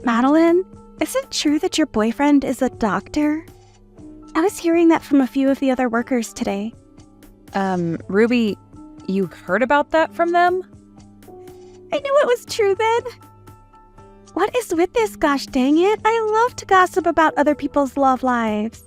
Madeline, is it true that your boyfriend is a doctor? I was hearing that from a few of the other workers today. Ruby, you heard about that from them? I knew it was true then. What is with this, gosh dang it? I love to gossip about other people's love lives.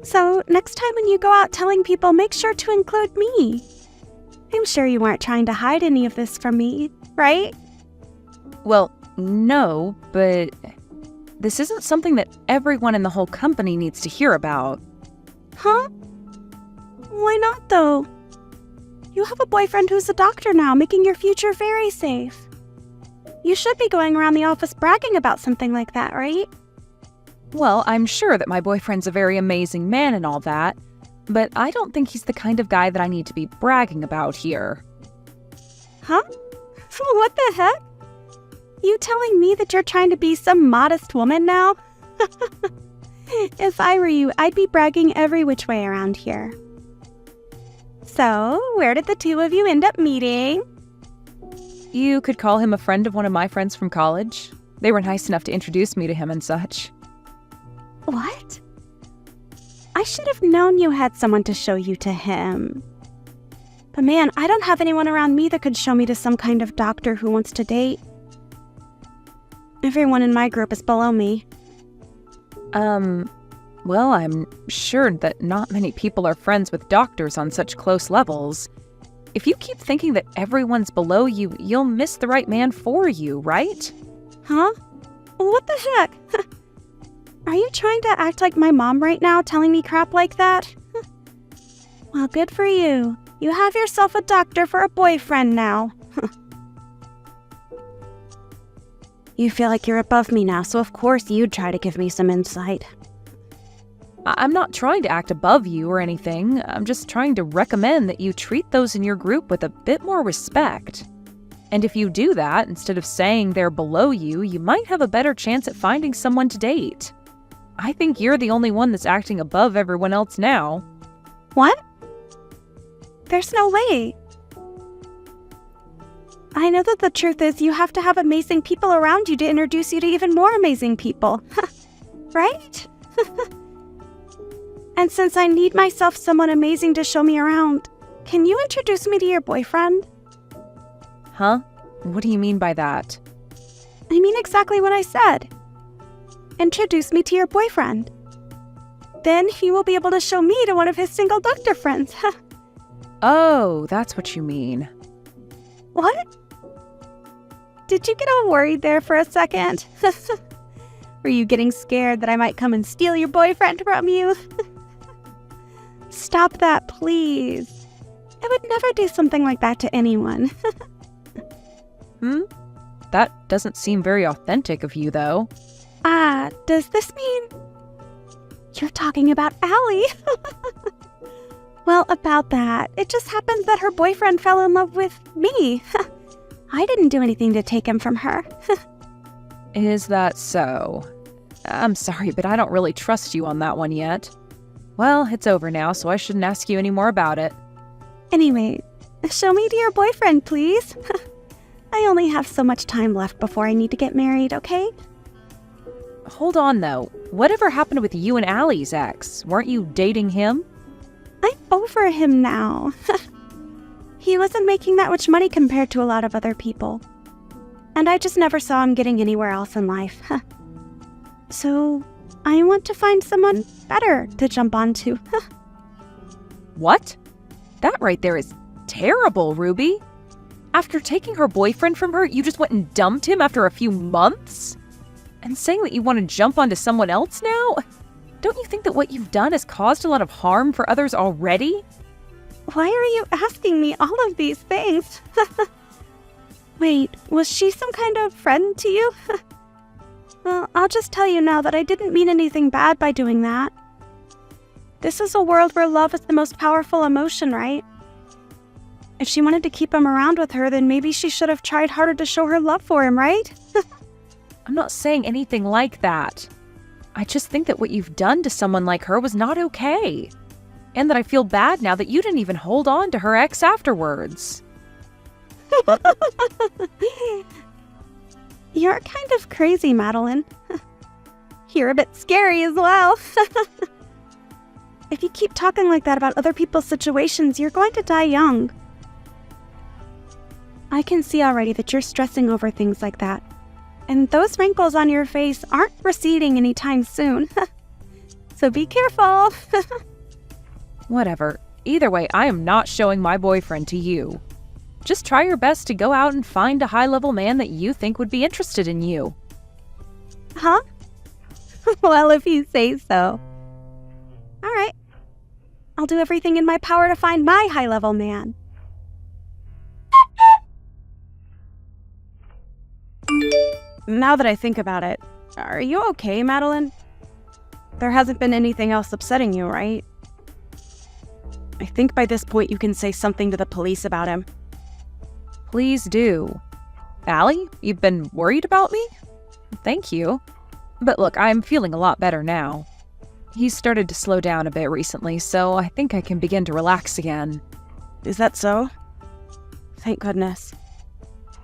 So, next time when you go out telling people, make sure to include me. I'm sure you weren't trying to hide any of this from me, right? Well, no, but this isn't something that everyone in the whole company needs to hear about. Huh? Why not, though? You have a boyfriend who's a doctor now, making your future very safe. You should be going around the office bragging about something like that, right? Well, I'm sure that my boyfriend's a very amazing man and all that, but I don't think he's the kind of guy that I need to be bragging about here. Huh? What the heck? You telling me that you're trying to be some modest woman now? If I were you, I'd be bragging every which way around here. So, where did the two of you end up meeting? You could call him a friend of one of my friends from college. They were nice enough to introduce me to him and such. What? I should have known you had someone to show you to him. But man, I don't have anyone around me that could show me to some kind of doctor who wants to date. Everyone in my group is below me. Well, I'm sure that not many people are friends with doctors on such close levels. If you keep thinking that everyone's below you, you'll miss the right man for you, right? Huh? What the heck? Are you trying to act like my mom right now, telling me crap like that? Well, good for you. You have yourself a doctor for a boyfriend now. You feel like you're above me now, so of course you'd try to give me some insight. I'm not trying to act above you or anything. I'm just trying to recommend that you treat those in your group with a bit more respect. And if you do that, instead of saying they're below you, you might have a better chance at finding someone to date. I think you're the only one that's acting above everyone else now. What? There's no way. I know that the truth is you have to have amazing people around you to introduce you to even more amazing people. Right? And since I need myself someone amazing to show me around, can you introduce me to your boyfriend? Huh? What do you mean by that? I mean exactly what I said. Introduce me to your boyfriend. Then he will be able to show me to one of his single doctor friends. Oh, that's what you mean. What? Did you get all worried there for a second? Were you getting scared that I might come and steal your boyfriend from you? Stop that, please. I would never do something like that to anyone. That doesn't seem very authentic of you, though. Does this mean you're talking about Allie? Well, about that, it just happens that her boyfriend fell in love with me. I didn't do anything to take him from her. Is that so? I'm sorry, but I don't really trust you on that one yet. Well, it's over now, so I shouldn't ask you any more about it. Anyway, show me to your boyfriend, please. I only have so much time left before I need to get married, okay? Hold on, though. Whatever happened with you and Allie's ex? Weren't you dating him? I'm over him now. He wasn't making that much money compared to a lot of other people. And I just never saw him getting anywhere else in life. So, I want to find someone better to jump onto. What? That right there is terrible, Ruby. After taking her boyfriend from her, you just went and dumped him after a few months? And saying that you want to jump onto someone else now? Don't you think that what you've done has caused a lot of harm for others already? Why are you asking me all of these things? Wait, was she some kind of friend to you? Well, I'll just tell you now that I didn't mean anything bad by doing that. This is a world where love is the most powerful emotion, right? If she wanted to keep him around with her, then maybe she should have tried harder to show her love for him, right? I'm not saying anything like that. I just think that what you've done to someone like her was not okay. And that I feel bad now that you didn't even hold on to her ex afterwards. You're kind of crazy, Madeline. You're a bit scary as well. If you keep talking like that about other people's situations, you're going to die young. I can see already that you're stressing over things like that. And those wrinkles on your face aren't receding anytime soon. So be careful. Whatever. Either way, I am not showing my boyfriend to you. Just try your best to go out and find a high-level man that you think would be interested in you. Huh? Well, if you say so. All right. I'll do everything in my power to find my high-level man. Now that I think about it, are you okay, Madeline? There hasn't been anything else upsetting you, right? I think by this point you can say something to the police about him. Please do. Allie, you've been worried about me? Thank you. But look, I'm feeling a lot better now. He's started to slow down a bit recently, so I think I can begin to relax again. Is that so? Thank goodness.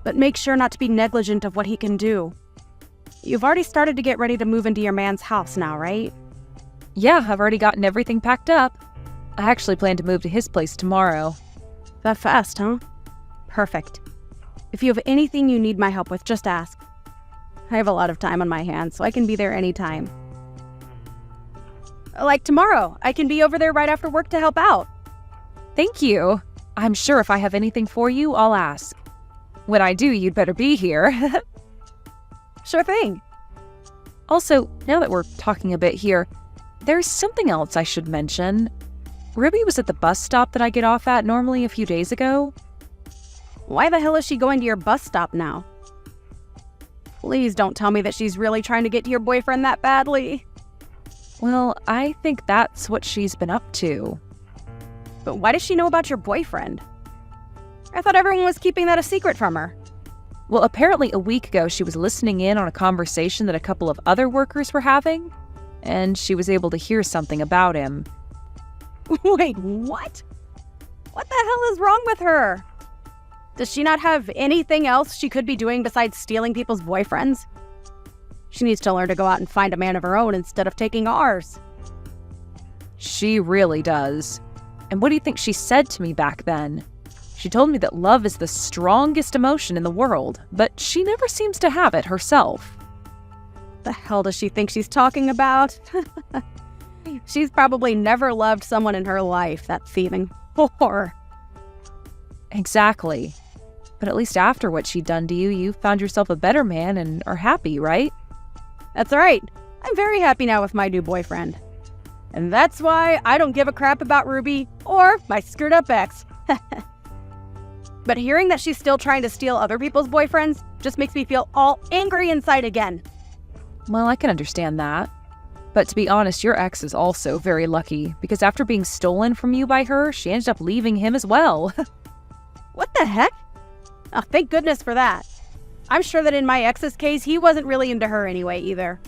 But make sure not to be negligent of what he can do. You've already started to get ready to move into your man's house now, right? Yeah, I've already gotten everything packed up. I actually plan to move to his place tomorrow. That fast, huh? Perfect. If you have anything you need my help with, just ask. I have a lot of time on my hands, so I can be there anytime. Like tomorrow, I can be over there right after work to help out. Thank you. I'm sure if I have anything for you, I'll ask. When I do, you'd better be here. Sure thing. Also, now that we're talking a bit here, there's something else I should mention. Ruby was at the bus stop that I get off at normally a few days ago. Why the hell is she going to your bus stop now? Please don't tell me that she's really trying to get to your boyfriend that badly. Well, I think that's what she's been up to. But why does she know about your boyfriend? I thought everyone was keeping that a secret from her. Well, apparently a week ago she was listening in on a conversation that a couple of other workers were having, and she was able to hear something about him. Wait, what? What the hell is wrong with her? Does she not have anything else she could be doing besides stealing people's boyfriends? She needs to learn to go out and find a man of her own instead of taking ours. She really does. And what do you think she said to me back then? She told me that love is the strongest emotion in the world, but she never seems to have it herself. The hell does she think she's talking about? She's probably never loved someone in her life, that thieving whore. Exactly. But at least after what she'd done to you, you found yourself a better man and are happy, right? That's right. I'm very happy now with my new boyfriend. And that's why I don't give a crap about Ruby or my screwed-up ex. But hearing that she's still trying to steal other people's boyfriends just makes me feel all angry inside again. Well, I can understand that. But to be honest, your ex is also very lucky, because after being stolen from you by her, she ended up leaving him as well. What the heck? Oh, thank goodness for that. I'm sure that in my ex's case, he wasn't really into her anyway either.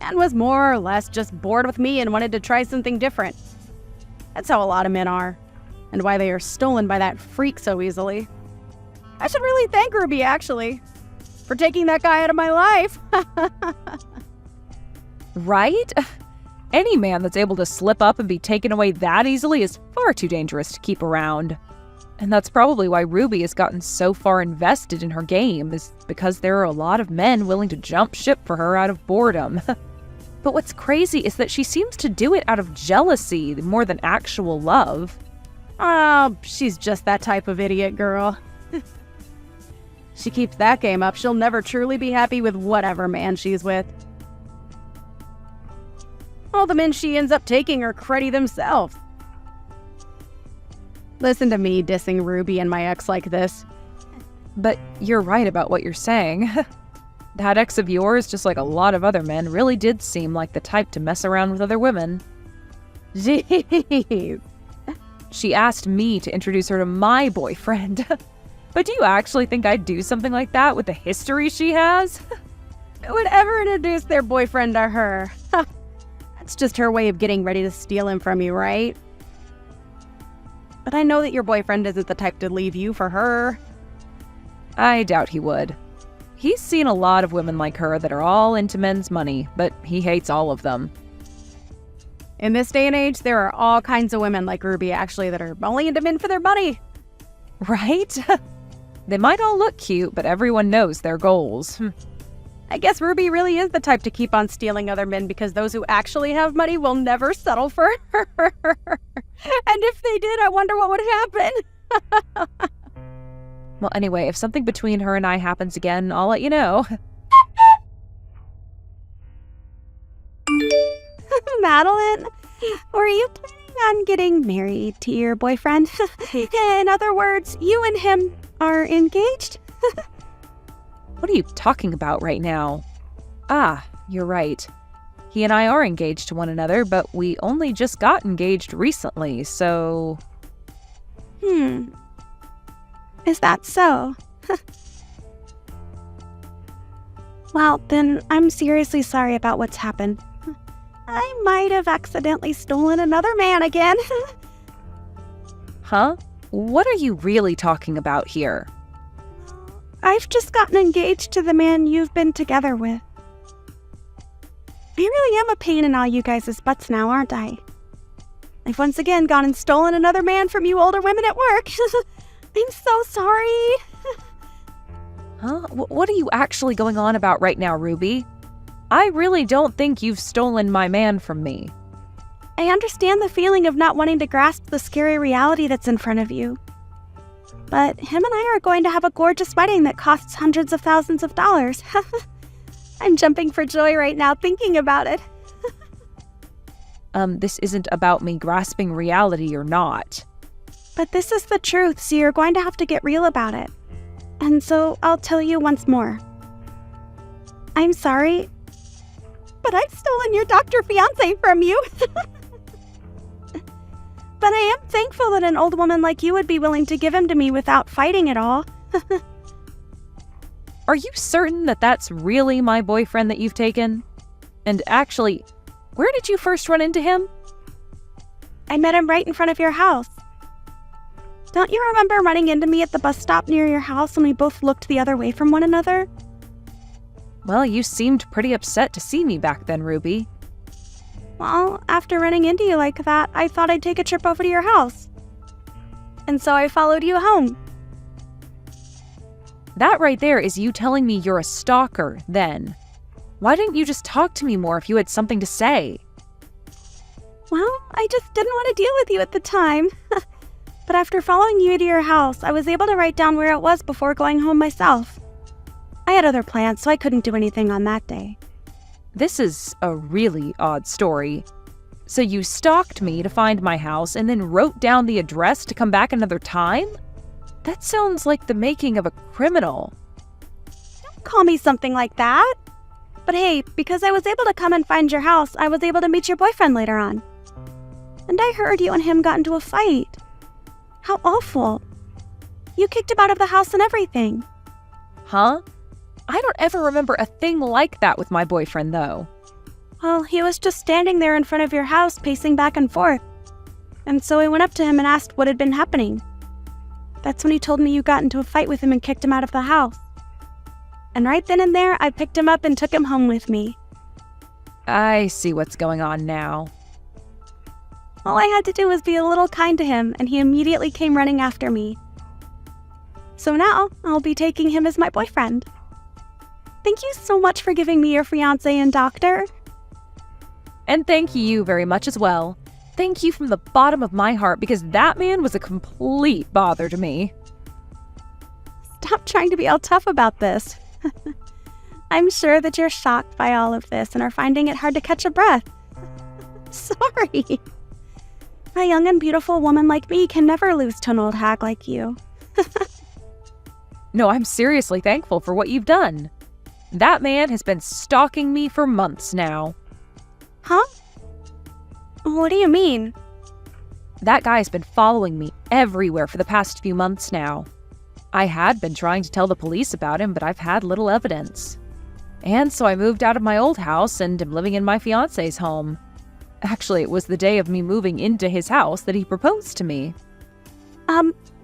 And was more or less just bored with me and wanted to try something different. That's how a lot of men are. And why they are stolen by that freak so easily. I should really thank Ruby, actually, for taking that guy out of my life. Right? Any man that's able to slip up and be taken away that easily is far too dangerous to keep around. And that's probably why Ruby has gotten so far invested in her game, is because there are a lot of men willing to jump ship for her out of boredom. But what's crazy is that she seems to do it out of jealousy more than actual love. Oh, she's just that type of idiot girl. She keeps that game up, she'll never truly be happy with whatever man she's with. All the men she ends up taking are cruddy themselves. Listen to me dissing Ruby and my ex like this. But you're right about what you're saying. That ex of yours, just like a lot of other men, really did seem like the type to mess around with other women. Jeez. She asked me to introduce her to my boyfriend. But do you actually think I'd do something like that with the history she has? Who would ever introduce their boyfriend to her? That's just her way of getting ready to steal him from you, right? But I know that your boyfriend isn't the type to leave you for her. I doubt he would. He's seen a lot of women like her that are all into men's money, but he hates all of them. In this day and age, there are all kinds of women like Ruby, actually, that are only into men for their money. Right? They might all look cute, but everyone knows their goals. I guess Ruby really is the type to keep on stealing other men because those who actually have money will never settle for her. And if they did, I wonder what would happen. Well, anyway, if something between her and I happens again, I'll let you know. Madeline, were you planning on getting married to your boyfriend? In other words, you and him are engaged? What are you talking about right now? Ah, you're right. He and I are engaged to one another, but we only just got engaged recently, so... Is that so? Well, then I'm seriously sorry about what's happened. I might have accidentally stolen another man again. Huh? What are you really talking about here? I've just gotten engaged to the man you've been together with. I really am a pain in all you guys' butts now, aren't I? I've once again gone and stolen another man from you older women at work. I'm so sorry. Huh? What are you actually going on about right now, Ruby? I really don't think you've stolen my man from me. I understand the feeling of not wanting to grasp the scary reality that's in front of you. But him and I are going to have a gorgeous wedding that costs hundreds of thousands of dollars. I'm jumping for joy right now thinking about it. This isn't about me grasping reality or not. But this is the truth, so you're going to have to get real about it. And so I'll tell you once more. I'm sorry, but I've stolen your doctor fiance from you. But I am thankful that an old woman like you would be willing to give him to me without fighting at all. Are you certain that that's really my boyfriend that you've taken? And actually, where did you first run into him? I met him right in front of your house. Don't you remember running into me at the bus stop near your house when we both looked the other way from one another? Well, you seemed pretty upset to see me back then, Ruby. Well, after running into you like that, I thought I'd take a trip over to your house. And so I followed you home. That right there is you telling me you're a stalker, then. Why didn't you just talk to me more if you had something to say? Well, I just didn't want to deal with you at the time. But after following you to your house, I was able to write down where it was before going home myself. I had other plans, so I couldn't do anything on that day. This is a really odd story. So you stalked me to find my house and then wrote down the address to come back another time? That sounds like the making of a criminal. Don't call me something like that. But hey, because I was able to come and find your house, I was able to meet your boyfriend later on. And I heard you and him got into a fight. How awful. You kicked him out of the house and everything. Huh? I don't ever remember a thing like that with my boyfriend, though. Well, he was just standing there in front of your house, pacing back and forth. And so I went up to him and asked what had been happening. That's when he told me you got into a fight with him and kicked him out of the house. And right then and there, I picked him up and took him home with me. I see what's going on now. All I had to do was be a little kind to him, and he immediately came running after me. So now, I'll be taking him as my boyfriend. Thank you so much for giving me your fiancé and doctor. And thank you very much as well. Thank you from the bottom of my heart, because that man was a complete bother to me. Stop trying to be all tough about this. I'm sure that you're shocked by all of this and are finding it hard to catch a breath. Sorry. A young and beautiful woman like me can never lose to an old hag like you. No, I'm seriously thankful for what you've done. That man has been stalking me for months now. Huh? What do you mean? That guy's been following me everywhere for the past few months now. I had been trying to tell the police about him, but I've had little evidence. And so I moved out of my old house and am living in my fiancé's home. Actually, it was the day of me moving into his house that he proposed to me.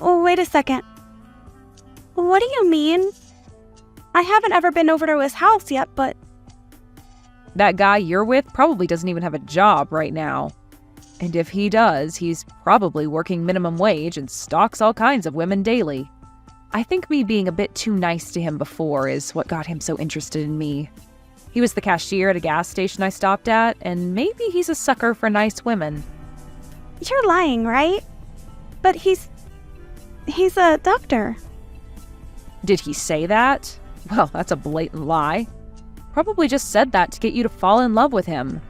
Wait a second. What do you mean? I haven't ever been over to his house yet, but That guy you're with probably doesn't even have a job right now. And if he does, he's probably working minimum wage and stalks all kinds of women daily. I think me being a bit too nice to him before is what got him so interested in me. He was the cashier at a gas station I stopped at, and maybe he's a sucker for nice women. you're lying, right? But he's a doctor. Did he say that? Well, that's a blatant lie. Probably just said that to get you to fall in love with him.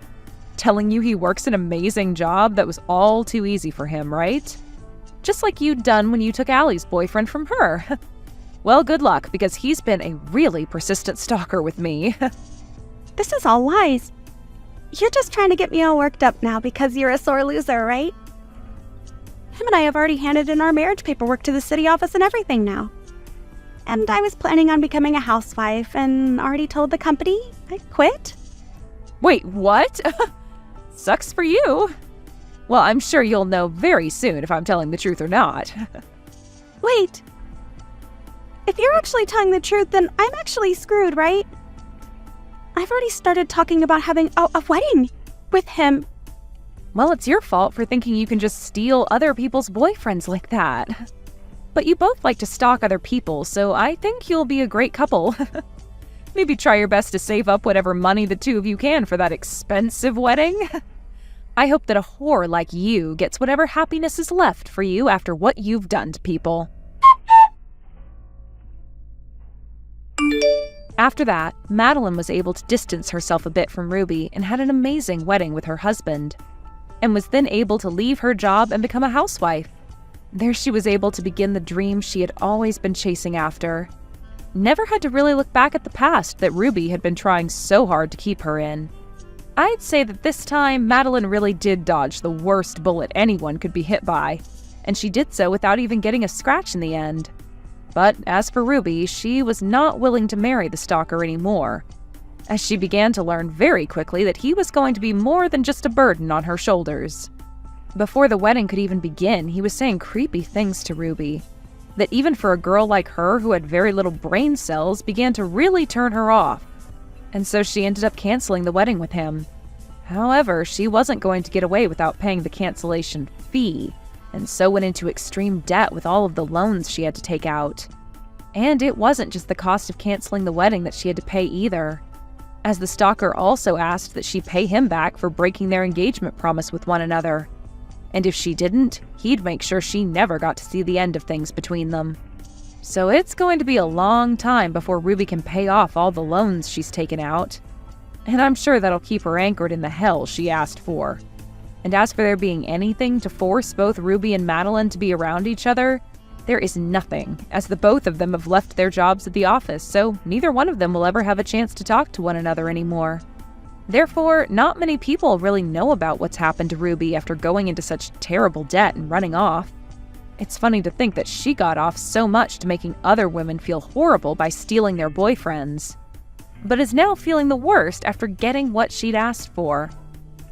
Telling you he works an amazing job that was all too easy for him, right? Just like you'd done when you took Allie's boyfriend from her. Well, good luck, because he's been a really persistent stalker with me. This is all lies. You're just trying to get me all worked up now because you're a sore loser, right? Him and I have already handed in our marriage paperwork to the city office and everything now. And I was planning on becoming a housewife and already told the company I quit. Wait, what? Sucks for you. Well, I'm sure you'll know very soon if I'm telling the truth or not. Wait. If you're actually telling the truth, then I'm actually screwed, right? I've already started talking about having a wedding with him. Well, it's your fault for thinking you can just steal other people's boyfriends like that. But you both like to stalk other people, so I think you'll be a great couple. Maybe try your best to save up whatever money the two of you can for that expensive wedding. I hope that a whore like you gets whatever happiness is left for you after what you've done to people. After that, Madeline was able to distance herself a bit from Ruby and had an amazing wedding with her husband, and was then able to leave her job and become a housewife. There she was able to begin the dream she had always been chasing after. Never had to really look back at the past that Ruby had been trying so hard to keep her in. I'd say that this time, Madeline really did dodge the worst bullet anyone could be hit by, and she did so without even getting a scratch in the end. But as for Ruby, she was not willing to marry the stalker anymore, as she began to learn very quickly that he was going to be more than just a burden on her shoulders. Before the wedding could even begin, he was saying creepy things to Ruby, that even for a girl like her who had very little brain cells began to really turn her off, and so she ended up canceling the wedding with him. However, she wasn't going to get away without paying the cancellation fee, and so went into extreme debt with all of the loans she had to take out. And it wasn't just the cost of canceling the wedding that she had to pay either, as the stalker also asked that she pay him back for breaking their engagement promise with one another. And if she didn't, he'd make sure she never got to see the end of things between them. So it's going to be a long time before Ruby can pay off all the loans she's taken out. And I'm sure that'll keep her anchored in the hell she asked for. And as for there being anything to force both Ruby and Madeline to be around each other, there is nothing, as the both of them have left their jobs at the office, so neither one of them will ever have a chance to talk to one another anymore. Therefore, not many people really know about what's happened to Ruby after going into such terrible debt and running off. It's funny to think that she got off so much to making other women feel horrible by stealing their boyfriends, but is now feeling the worst after getting what she'd asked for.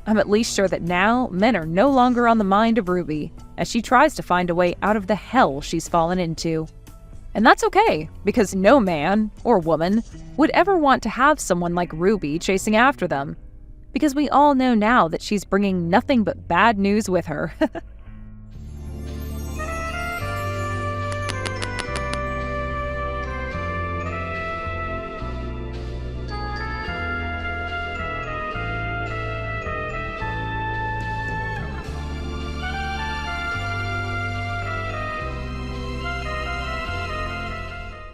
I'm at least sure that now men are no longer on the mind of Ruby, as she tries to find a way out of the hell she's fallen into. And that's okay, because no man, or woman, would ever want to have someone like Ruby chasing after them, because we all know now that she's bringing nothing but bad news with her.